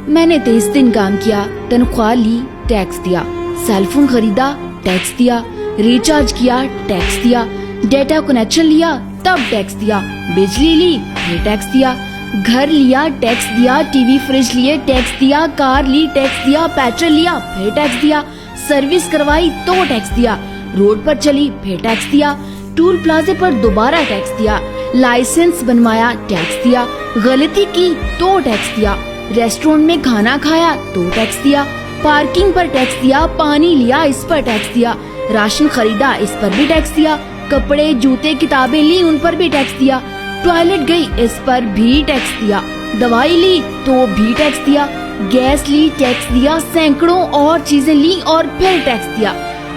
میں نے 23 دن کام کیا، تنخواہ لی، ٹیکس دیا، سیل فون خریدا، ٹیکس دیا، ریچارج کیا، ٹیکس دیا، ڈیٹا کنیکشن لیا، تب ٹیکس دیا، بجلی لی، پھر ٹیکس دیا، گھر لیا، ٹیکس دیا، ٹی وی فریج لیے، ٹیکس دیا، کار لی، ٹیکس دیا، پیٹرول لیا، پھر ٹیکس دیا، سروس کروائی تو ٹیکس دیا، روڈ پر چلی پھر ٹیکس دیا، ٹول پلازے پر دوبارہ ٹیکس دیا، لائسنس بنوایا، ٹیکس دیا، غلطی کی تو ٹیکس دیا، ریسٹورینٹ میں کھانا کھایا تو ٹیکس دیا، پارکنگ پر ٹیکس دیا، پانی لیا اس پر ٹیکس دیا، راشن خریدا اس پر بھی ٹیکس دیا، کپڑے جوتے کتابیں لی ان پر بھی ٹیکس دیا، ٹوائلٹ گئی اس پر بھی ٹیکس دیا، دوائی لی تو بھی ٹیکس دیا، گیس لی ٹیکس دیا، سینکڑوں اور چیزیں لی اور پھر ٹیکس دیا،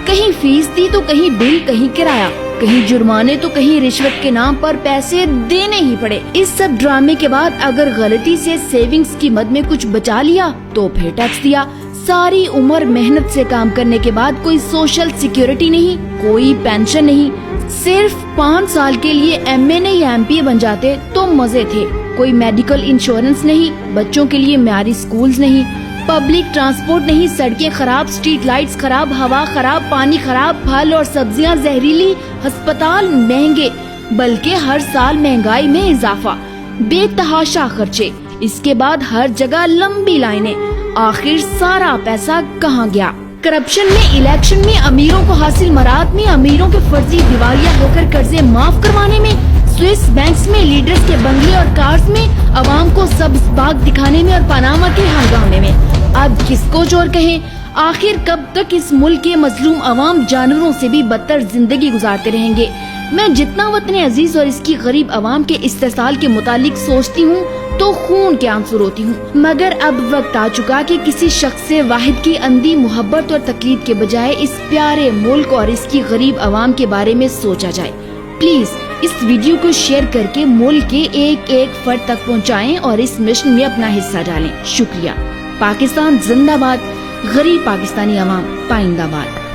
کہیں فیس دی تو کہیں بل، کہیں کرایہ، کہیں جرمانے تو کہیں رشوت کے نام پر پیسے دینے ہی پڑے۔ اس سب ڈرامے کے بعد اگر غلطی سے سیونگز کی مد میں کچھ بچا لیا تو پھر ٹیکس دیا۔ ساری عمر محنت سے کام کرنے کے بعد کوئی سوشل سیکیورٹی نہیں، کوئی پینشن نہیں، صرف 5 سال کے لیے ایم اے یا ایم پی اے بن جاتے تو مزے تھے، کوئی میڈیکل انشورنس نہیں، بچوں کے لیے معیاری سکولز نہیں، پبلک ٹرانسپورٹ نہیں، سڑکیں خراب، سٹریٹ لائٹس خراب، ہوا خراب، پانی خراب، پھل اور سبزیاں زہریلی، ہسپتال مہنگے، بلکہ ہر سال مہنگائی میں اضافہ، بے تحاشا خرچے، اس کے بعد ہر جگہ لمبی لائنیں، آخر سارا پیسہ کہاں گیا؟ کرپشن میں، الیکشن میں، امیروں کو حاصل مراد میں، امیروں کے فرضی دیوالیہ ہو کر قرضے معاف کروانے میں، سوئس بینکس میں، لیڈرز کے بنگلے اور کارز میں، عوام کو سبز باغ دکھانے میں اور پاناما کے ہنگامے میں۔ اب کس کو چور کہیں؟ آخر کب تک اس ملک کے مظلوم عوام جانوروں سے بھی بدتر زندگی گزارتے رہیں گے؟ میں جتنا وطن عزیز اور اس کی غریب عوام کے استحصال کے متعلق سوچتی ہوں تو خون کے آنسو روتی ہوں، مگر اب وقت آ چکا کہ کسی شخص واحد کی اندھی محبت اور تقلید کے بجائے اس پیارے ملک اور اس کی غریب عوام کے بارے میں سوچا جائے۔ پلیز اس ویڈیو کو شیئر کر کے ملک کے ایک ایک فرد تک پہنچائیں اور اس مشن میں اپنا حصہ ڈالیں۔ شکریہ۔ پاکستان زندہ باد، غریب پاکستانی عوام پائندہ باد۔